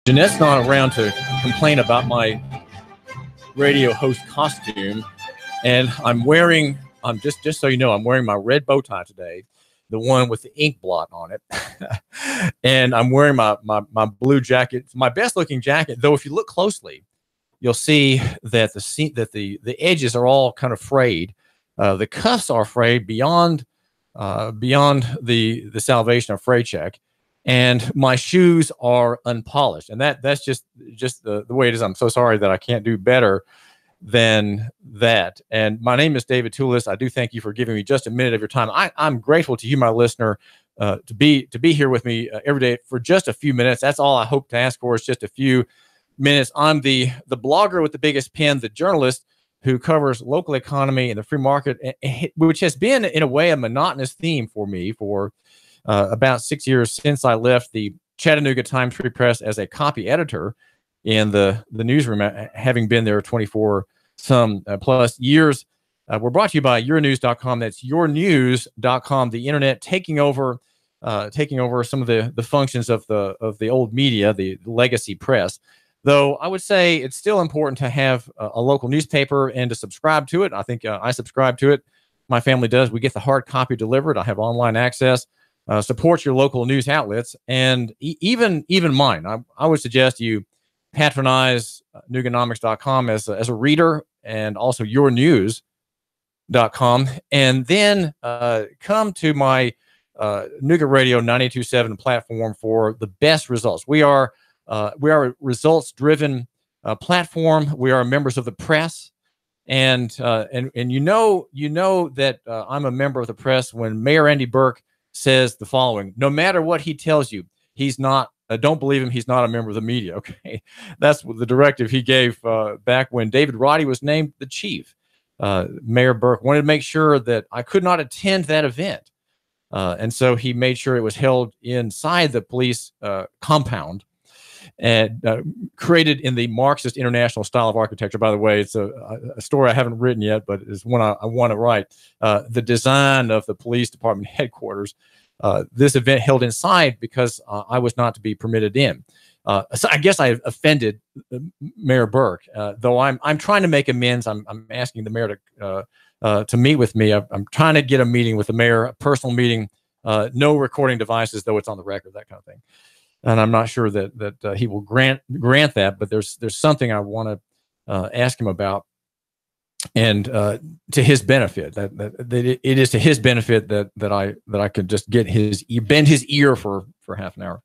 Jeanette's not around to complain about my radio host costume, and I'm just so you know, I'm wearing my red bow tie today, the one with the ink blot on it, and I'm wearing my blue jacket, my best looking jacket. Though if you look closely, you'll see that the edges are all kind of frayed. The cuffs are frayed beyond the salvation of fray check, and my shoes are unpolished, and that's just the way it is. I'm so sorry that I can't do better than that. And my name is David Toulis. I do thank you for giving me just a minute of your time. I'm grateful to you, my listener, to be here with me every day for just a few minutes. That's all I hope to ask for, is just a few minutes. I'm the blogger with the biggest pen, the journalist who covers local economy and the free market, which has been, in a way, a monotonous theme for me for about 6 years since I left the Chattanooga Times Free Press as a copy editor in the newsroom, having been there 24 some plus years. We're brought to you by yournews.com. That's yournews.com, the internet taking over some of the functions of the old media, the legacy press. Though I would say it's still important to have a local newspaper and to subscribe to it. I think I subscribe to it. My family does. We get the hard copy delivered. I have online access. Support your local news outlets, and even mine. I would suggest you patronize Nuganomics.com as a reader, and also yournews.com, and then come to my Nuga Radio 92.7 platform for the best results. We are a results-driven platform. We are members of the press, and you know that I'm a member of the press when Mayor Andy Burke says the following: no matter what he tells you, he's not. Don't believe him. He's not a member of the media. Okay, that's the directive he gave back when David Roddy was named the chief. Mayor Burke wanted to make sure that I could not attend that event, and so he made sure it was held inside the police compound, and created in the Marxist International style of architecture. By the way, it's a story I haven't written yet, but it's one I want to write. The design of the police department headquarters. This event held inside because I was not to be permitted in. So I guess I offended Mayor Burke, though I'm trying to make amends. I'm asking the mayor to meet with me. I'm trying to get a meeting with the mayor, a personal meeting, no recording devices, though it's on the record, that kind of thing. And I'm not sure that he will grant that, but there's something I want to ask him about, and to his benefit, that it is to his benefit that I could just bend his ear for half an hour.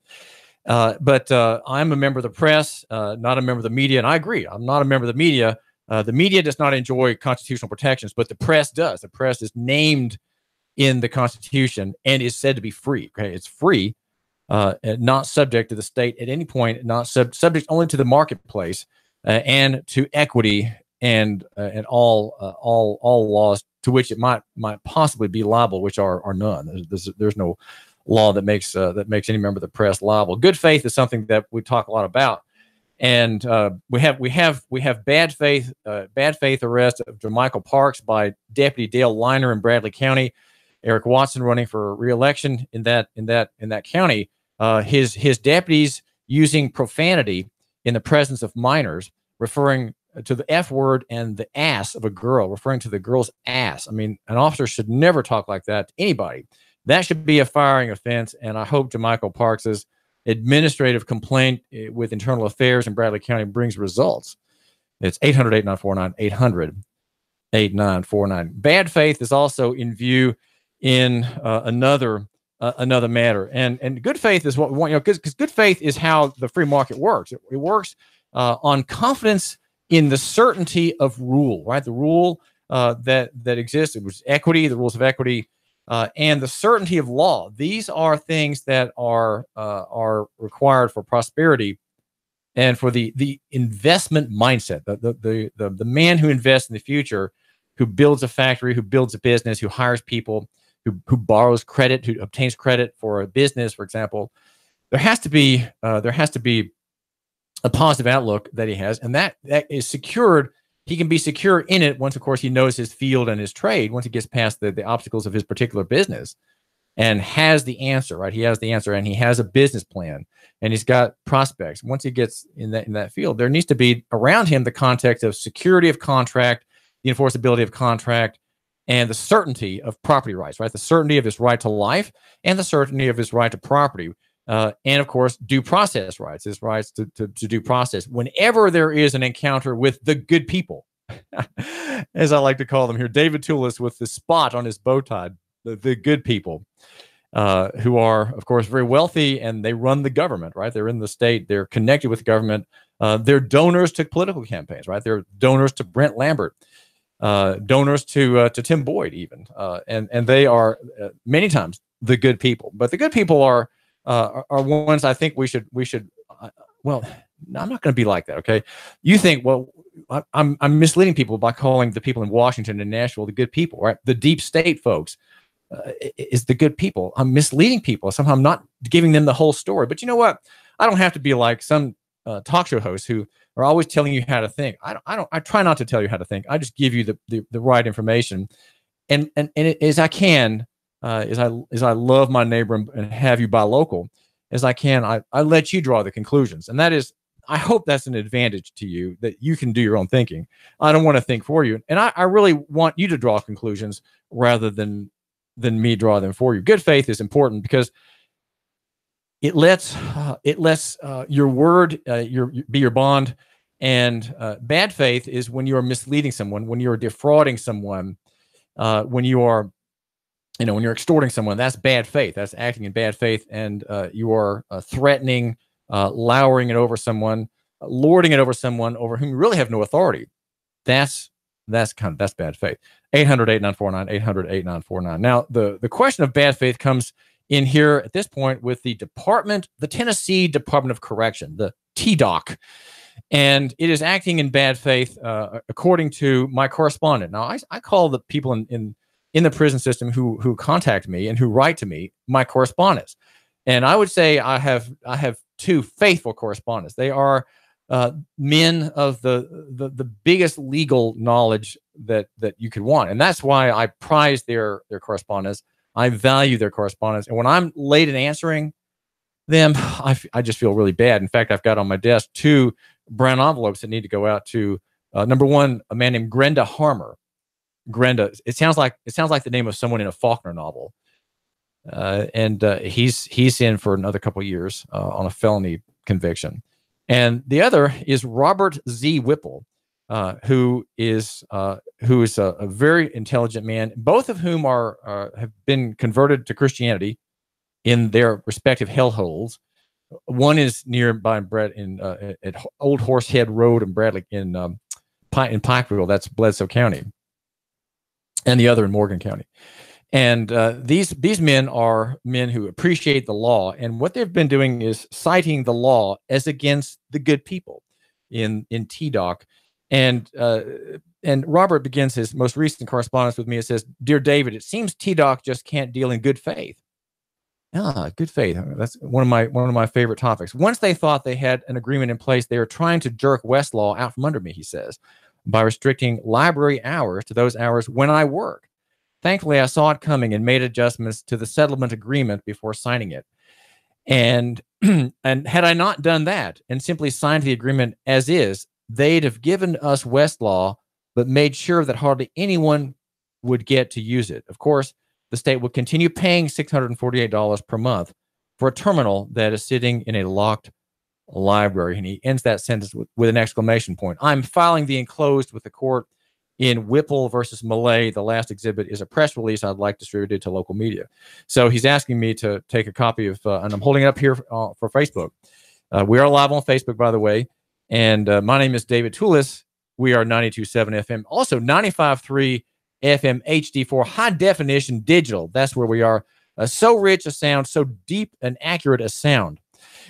But I'm a member of the press, not a member of the media, and I agree. I'm not a member of the media. The media does not enjoy constitutional protections, but the press does. The press is named in the Constitution and is said to be free. Okay, it's free. Not subject to the state at any point, not subject only to the marketplace and to equity and all laws to which it might possibly be liable, which are none. There's no law that makes any member of the press liable. Good faith is something that we talk a lot about, and we have bad faith arrest of Jermichael Parks by Deputy Dale Liner in Bradley County. Eric Watson running for re-election in that county. His deputies using profanity in the presence of minors, referring to the F word and the ass of a girl, referring to the girl's ass. I mean, an officer should never talk like that to anybody. That should be a firing offense, and I hope Jermichael Parks's administrative complaint with Internal Affairs in Bradley County brings results. It's 800-8949, 800-8949. Bad faith is also in view in another matter, and good faith is what we want, because good faith is how the free market works. It works on confidence in the certainty of rule, right? The rule that exists, it was equity, the rules of equity, and the certainty of law. These are things that are required for prosperity and for the investment mindset. The man who invests in the future, who builds a factory, who builds a business, who hires people, who borrows credit, who obtains credit for a business, for example. There has to be a positive outlook that he has, and that is secured. He can be secure in it once, of course, he knows his field and his trade, once he gets past the obstacles of his particular business. and has the answer, right? He has the answer, and he has a business plan, and he's got prospects. Once he gets in that field, there needs to be around him the context of security of contract, the enforceability of contract, and the certainty of property rights, right? The certainty of his right to life and the certainty of his right to property. And of course, due process rights, his rights to due process. Whenever there is an encounter with the good people, as I like to call them here, David Toulis with the spot on his bow tie, the good people, who are, of course, very wealthy, and they run the government, right? They're in the state. They're connected with the government. They're donors to political campaigns, right? They're donors to Brent Lambert, donors to Tim Boyd, even, and they are many times the good people. But the good people are ones I think we should. Well, no, I'm not going to be like that. Okay, you think, well, I'm misleading people by calling the people in Washington and Nashville the good people, right? The deep state folks is the good people. I'm misleading people. Somehow I'm not giving them the whole story. But you know what? I don't have to be like some talk show hosts who are always telling you how to think. I try not to tell you how to think. I just give you the right information, and as I can, as I love my neighbor and have you buy local as I can, I let you draw the conclusions, and that is, I hope that's an advantage to you, that you can do your own thinking. I don't want to think for you, and I really want you to draw conclusions rather than me draw them for you. Good faith is important because it lets your word be your bond, and bad faith is when you are misleading someone, when you are defrauding someone, when you are, when you're extorting someone. That's bad faith. That's acting in bad faith, and you are threatening, lowering it over someone, lording it over someone over whom you really have no authority. That's bad faith. 800-8949, 800-8949. Now, the question of bad faith comes in here at this point with the Tennessee Department of Correction, the TDOC, and it is acting in bad faith, according to my correspondent. Now, I call the people in the prison system who contact me and who write to me my correspondents, and I would say I have two faithful correspondents. They are men of the biggest legal knowledge that you could want, and that's why I prize their correspondence. I value their correspondence, and when I'm late in answering them, I just feel really bad. In fact, I've got on my desk 2 brown envelopes that need to go out to number one, a man named Grenda Harmer. Grenda, it sounds like the name of someone in a Faulkner novel, and he's in for another couple of years on a felony conviction. And the other is Robert Z. Whipple, who is a very intelligent man. Both of whom have been converted to Christianity in their respective hellholes. One is nearby at Old Horsehead Road in Bradley in Pikeville. That's Bledsoe County, and the other in Morgan County. And these men are men who appreciate the law, and what they've been doing is citing the law as against the good people in TDOC. And Robert begins his most recent correspondence with me. It says, "Dear David, it seems TDOC just can't deal in good faith." Good faith. That's one of my favorite topics. Once they thought they had an agreement in place, they were trying to jerk Westlaw out from under me, he says, by restricting library hours to those hours when I work. Thankfully, I saw it coming and made adjustments to the settlement agreement before signing it. And had I not done that and simply signed the agreement as is, they'd have given us Westlaw, but made sure that hardly anyone would get to use it. Of course, the state would continue paying $648 per month for a terminal that is sitting in a locked library. And he ends that sentence with an exclamation point. I'm filing the enclosed with the court in Whipple versus Millay. The last exhibit is a press release I'd like distributed to local media. So he's asking me to take a copy of, and I'm holding it up here for Facebook. We are live on Facebook, by the way. And my name is David Toulis. We are 92.7 FM, also 95.3 FM HD4 high definition digital. That's where we are. So rich a sound, so deep and accurate a sound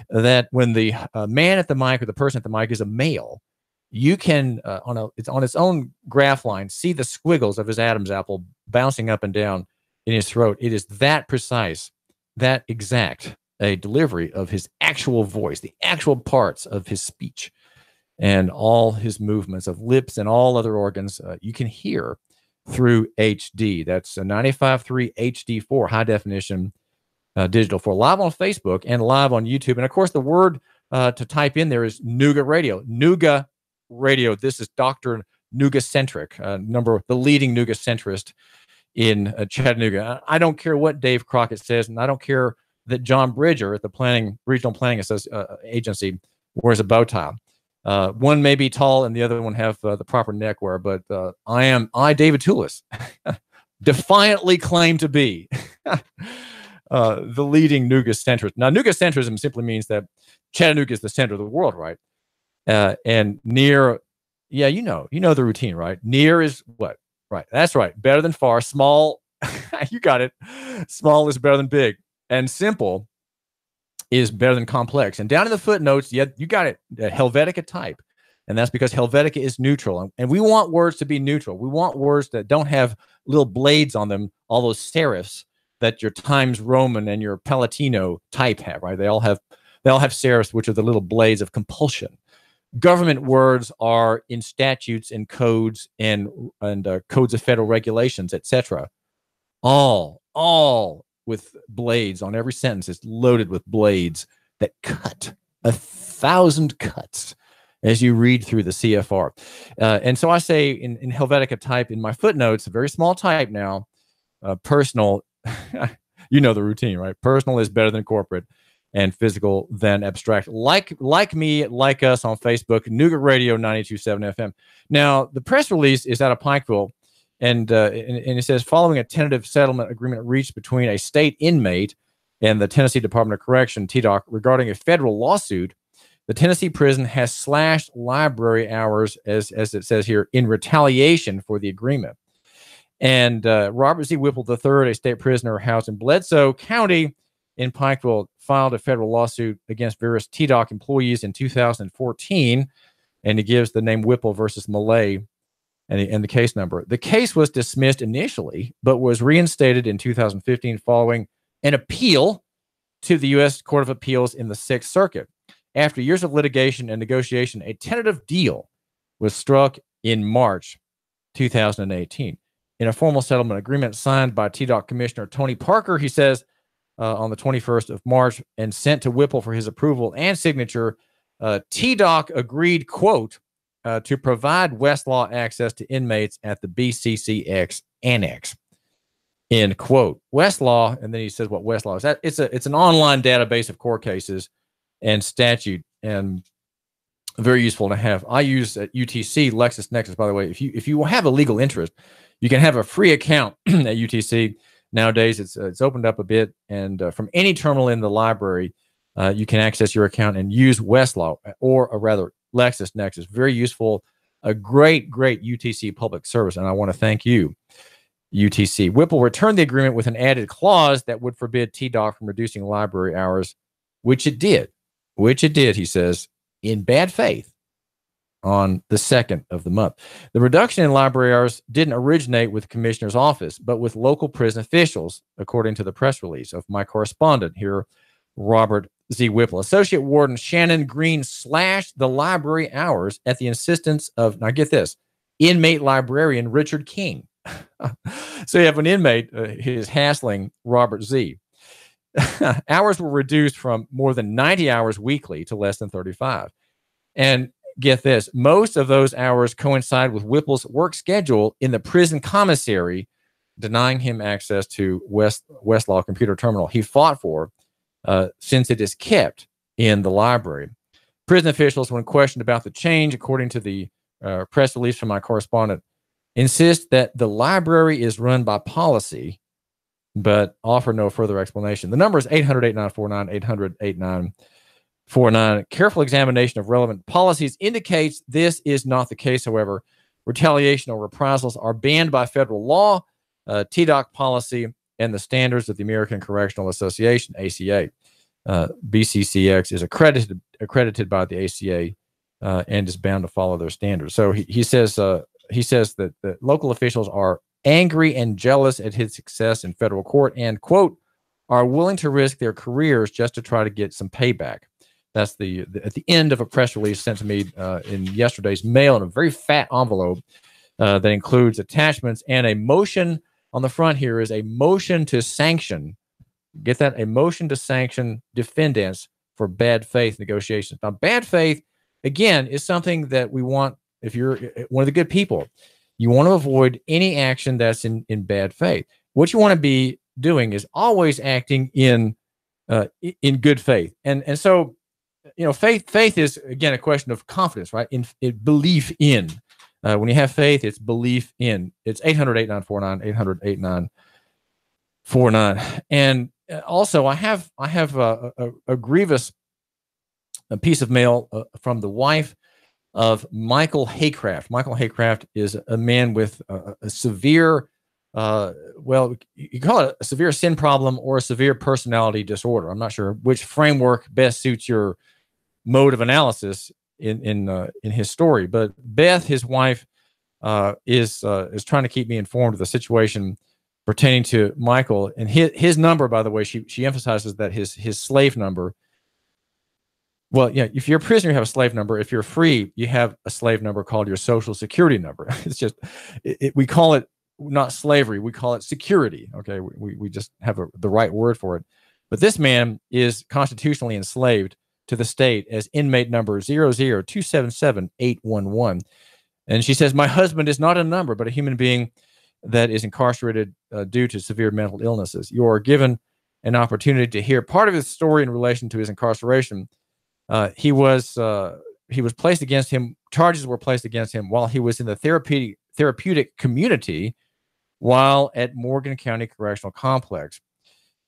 that when the man at the mic or the person at the mic is a male, you can it's on its own graph line see the squiggles of his Adam's apple bouncing up and down in his throat. It is that precise, that exact a delivery of his actual voice, the actual parts of his speech, and all his movements of lips and all other organs. You can hear through HD. That's a 95.3 HD4 high definition digital for live on Facebook and live on YouTube. And of course, the word to type in there is Nougat Radio. Nougat Radio. This is Dr. Nougat Centric, the leading Nougat centrist in Chattanooga. I don't care what Dave Crockett says, and I don't care that John Bridger at the regional planning agency wears a bow tie. One may be tall and the other one have the proper neckwear, but I, David Toulis, defiantly claim to be the leading Nougat centrist. Now, Nougat centrism simply means that Chattanooga is the center of the world, right? And near, yeah, you know the routine, right? Near is what? Right. That's right. Better than far. Small, you got it. Small is better than big. And simple is better than complex. And down in the footnotes, you got it. Helvetica type. And that's because Helvetica is neutral. And we want words to be neutral. We want words that don't have little blades on them, all those serifs that your Times Roman and your Palatino type have, right? They all have serifs, which are the little blades of compulsion. Government words are in statutes and codes and codes of federal regulations, etc. All with blades on every sentence. It's loaded with blades that cut 1,000 cuts as you read through the CFR. And so I say in Helvetica type in my footnotes, a very small type now, personal, you know the routine, right? Personal is better than corporate, and physical than abstract. Like me, like us on Facebook, Nougat Radio 92.7 FM. Now, the press release is out of Pikeville, and it says, following a tentative settlement agreement reached between a state inmate and the Tennessee Department of Correction, TDOC, regarding a federal lawsuit, the Tennessee prison has slashed library hours, as it says here, in retaliation for the agreement. And Robert Z. Whipple III, a state prisoner housed in Bledsoe County in Pikeville, filed a federal lawsuit against various TDOC employees in 2014, and he gives the name Whipple versus Millay and the case number. The case was dismissed initially, but was reinstated in 2015 following an appeal to the U.S. Court of Appeals in the Sixth Circuit. After years of litigation and negotiation, a tentative deal was struck in March 2018. In a formal settlement agreement signed by TDOC Commissioner Tony Parker, he says, on the 21st of March, and sent to Whipple for his approval and signature, TDOC agreed, quote, to provide Westlaw access to inmates at the BCCX annex, end quote. Westlaw, and then he says what Westlaw is. It's an online database of court cases and statute, and very useful to have. I use at UTC LexisNexis, by the way. If you have a legal interest, you can have a free account at UTC. Nowadays, it's opened up a bit, and from any terminal in the library, you can access your account and use Westlaw, or rather LexisNexis. Very useful, a great UTC public service, and I want to thank you, UTC. Whipple returned the agreement with an added clause that would forbid TDOC from reducing library hours, which it did, he says, in bad faith on the 2nd of the month. The reduction in library hours didn't originate with the commissioner's office, but with local prison officials, according to the press release of my correspondent here, Robert Z. Whipple. Associate Warden Shannon Green slashed the library hours at the insistence of, now get this, inmate librarian Richard King. So you have an inmate who is hassling Robert Z. Hours were reduced from more than 90 hours weekly to less than 35. And get this, most of those hours coincide with Whipple's work schedule in the prison commissary, denying him access to Westlaw computer terminal he fought for, since it is kept in the library. Prison officials, when questioned about the change, according to the press release from my correspondent, insist that the library is run by policy, but offer no further explanation. The number is 800-8949, 800-8949. Careful examination of relevant policies indicates this is not the case, however. Retaliation or reprisals are banned by federal law, TDOC policy, and the standards of the American Correctional Association, ACA. BCCX is accredited by the ACA and is bound to follow their standards. So he says that the local officials are angry and jealous at his success in federal court and, quote, are willing to risk their careers just to try to get some payback. That's at the end of a press release sent to me in yesterday's mail in a very fat envelope that includes attachments and a motion on the front here is a motion to sanction. Get that? A motion to sanction defendants for bad faith negotiations. Now, bad faith, again, is something that we want. If you're one of the good people, you want to avoid any action that's in bad faith. What you want to be doing is always acting in good faith. And so, faith is, again, a question of confidence, right? In belief in. When you have faith, it's belief in. It's 800-8949, 800-8949. And also, I have a grievous piece of mail from the wife of Michael Haycraft. Michael Haycraft is a man with a severe, well, you call it a severe sin problem or a severe personality disorder. I'm not sure which framework best suits your mode of analysis in his story. But Beth, his wife, is trying to keep me informed of the situation pertaining to Michael, and his number, by the way, she emphasizes that his slave number. Well, yeah, if you're a prisoner, you have a slave number. If you're free, you have a slave number called your Social Security number. It's just we call it not slavery, we call it security. Okay, we just have the right word for it. But this man is constitutionally enslaved to the state as inmate number 00277-811. And she says, my husband is not a number, but a human being that is incarcerated due to severe mental illnesses. You are given an opportunity to hear part of his story in relation to his incarceration. He was placed against him. Charges were placed against him while he was in the therapeutic community while at Morgan County Correctional Complex.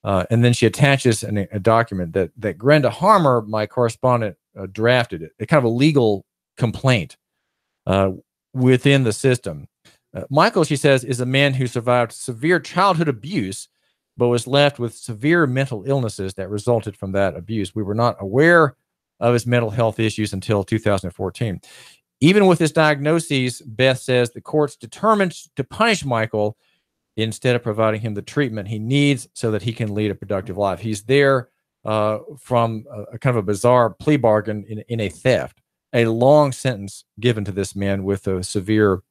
And then she attaches a document that Grenda Harmer, my correspondent, drafted. It kind of a legal complaint within the system. Michael, she says, is a man who survived severe childhood abuse, but was left with severe mental illnesses that resulted from that abuse. We were not aware of his mental health issues until 2014. Even with his diagnoses, Beth says the court's determined to punish Michael instead of providing him the treatment he needs so that he can lead a productive life. He's there from a kind of a bizarre plea bargain in a theft, a long sentence given to this man with a severe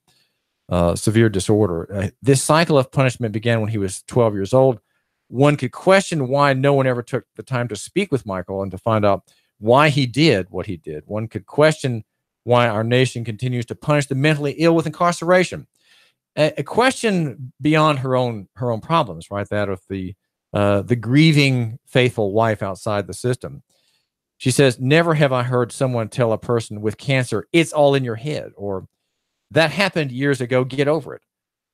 disorder. This cycle of punishment began when he was 12 years old. One could question why no one ever took the time to speak with Michael and to find out why he did what he did. One could question why our nation continues to punish the mentally ill with incarceration. A question beyond her own problems, right? That of the grieving faithful wife outside the system. She says, never have I heard someone tell a person with cancer, it's all in your head, or that happened years ago, get over it.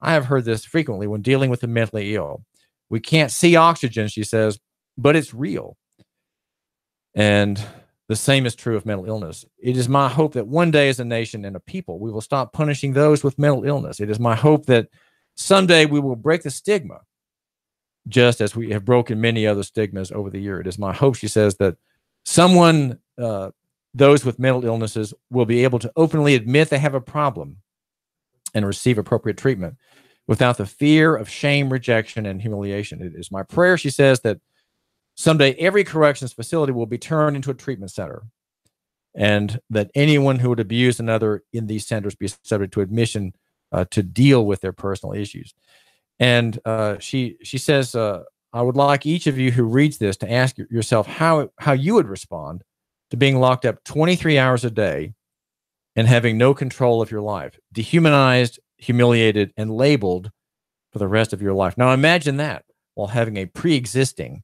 I have heard this frequently when dealing with the mentally ill. We can't see oxygen, she says, but it's real. And the same is true of mental illness. It is my hope that one day as a nation and a people, we will stop punishing those with mental illness. It is my hope that someday we will break the stigma, just as we have broken many other stigmas over the year. It is my hope, she says, that someone, those with mental illnesses, will be able to openly admit they have a problem and receive appropriate treatment without the fear of shame, rejection, and humiliation. It is my prayer, she says, that someday every corrections facility will be turned into a treatment center, and that anyone who would abuse another in these centers be subject to admission to deal with their personal issues. And she says, I would like each of you who reads this to ask yourself how you would respond to being locked up 23 hours a day and having no control of your life, dehumanized, humiliated, and labeled for the rest of your life. Now imagine that while having a pre-existing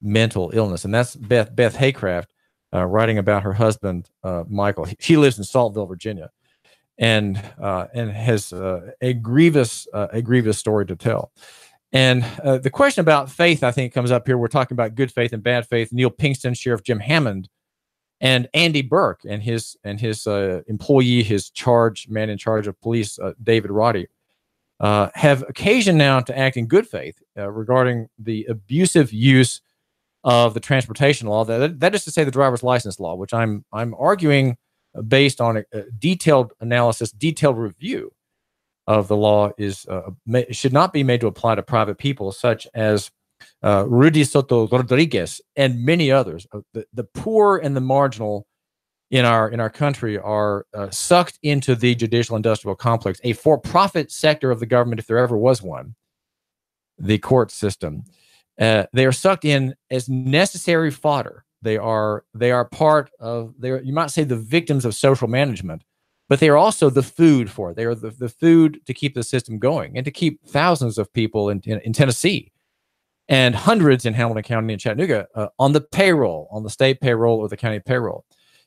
mental illness. And that's Beth Haycraft writing about her husband, Michael. She lives in Saltville, Virginia, and has a grievous story to tell. And the question about faith, I think, comes up here. We're talking about good faith and bad faith. Neil Pinkston, Sheriff Jim Hammond, and Andy Burke and his employee, his man in charge of police, David Roddy, have occasion now to act in good faith regarding the abusive use of the transportation law. That is to say, the driver's license law, which I'm arguing based on a detailed analysis, detailed review of the law should not be made to apply to private people such as Rudy Soto Rodriguez and many others. The poor and the marginal in our country are sucked into the judicial industrial complex, a for-profit sector of the government, if there ever was one, the court system. They are sucked in as necessary fodder. They are part of, you might say, the victims of social management, but they are also the food for it. They are the food to keep the system going and to keep thousands of people in Tennessee and hundreds in Hamilton County and Chattanooga on the payroll, on the state payroll or the county payroll.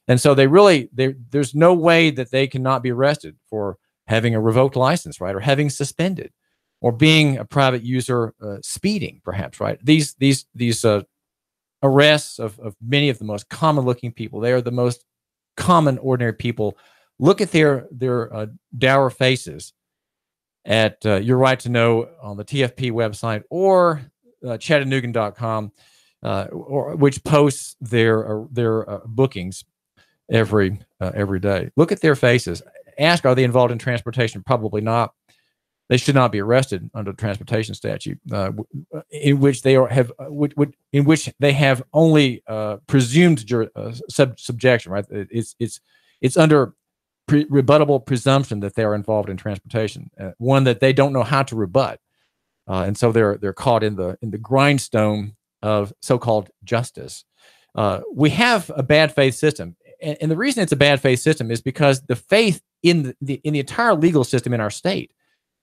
And so there's no way that they cannot be arrested for having a revoked license, right, or having suspended, or being a private user, speeding, perhaps, right? These arrests of many of the most common-looking people. They are the most common, ordinary people. Look at their dour faces at Your Right to Know on the TFP website or Chattanoogan.com, which posts their bookings every day. Look at their faces. Ask, are they involved in transportation? Probably not. They should not be arrested under the transportation statute, in which they have only presumed subjection. Right? It's under rebuttable presumption that they are involved in transportation, one that they don't know how to rebut, and so they're caught in the grindstone of so-called justice. We have a bad faith system, and the reason it's a bad faith system is because the faith in the entire legal system in our state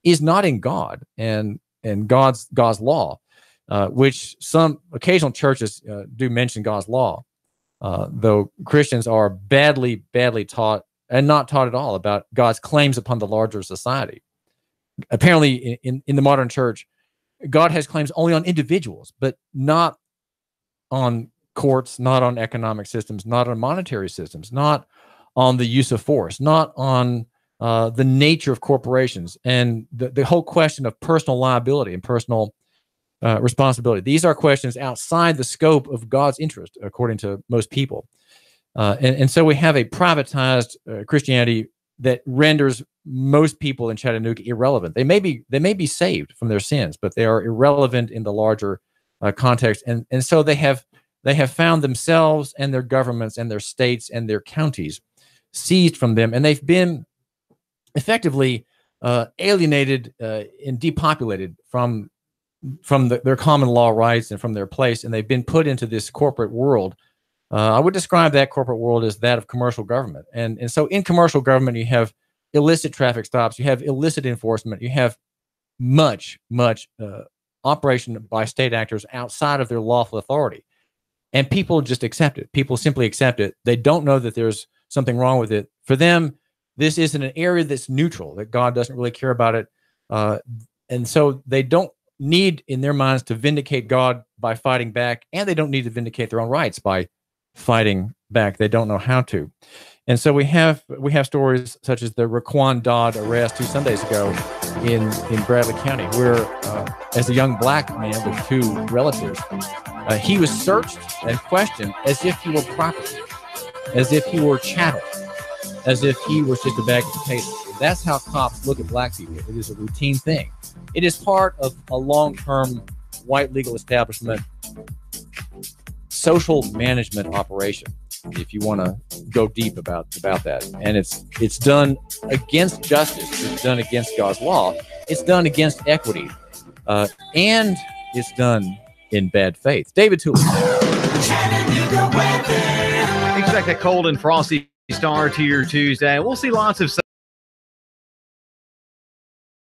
is not in God and God's law, which some occasional churches do mention God's law, though Christians are badly taught and not taught at all about God's claims upon the larger society. Apparently, in the modern church, God has claims only on individuals, but not on courts, not on economic systems, not on monetary systems, not on the use of force, not on the nature of corporations, and the whole question of personal liability and personal responsibility. These are questions outside the scope of God's interest, according to most people. And so we have a privatized Christianity that renders most people in Chattanooga irrelevant. They may be saved from their sins, but they are irrelevant in the larger context. And so they have found themselves and their governments and their states and their counties seized from them, and they've been effectively alienated and depopulated from their common law rights and from their place, and they've been put into this corporate world. I would describe that corporate world as that of commercial government. And so in commercial government, you have illicit traffic stops, you have illicit enforcement, you have much operation by state actors outside of their lawful authority. And people just accept it. People simply accept it. They don't know that there's something wrong with it. For them, this isn't an area that's neutral, that God doesn't really care about it. And so they don't need, in their minds, to vindicate God by fighting back, and they don't need to vindicate their own rights by fighting back. They don't know how to. And so we have stories such as the Raquan Dodd arrest 2 Sundays ago in Bradley County, where as a young black man with 2 relatives, he was searched and questioned as if he were property, as if he were chattel, as if he was just a bag of potatoes. That's how cops look at black people. It is a routine thing. It is part of a long-term white legal establishment social management operation, if you want to go deep about that. And it's done against justice. It's done against God's law. It's done against equity. And it's done in bad faith. David Tooley. Expect a cold and frosty start to your Tuesday. We'll see lots of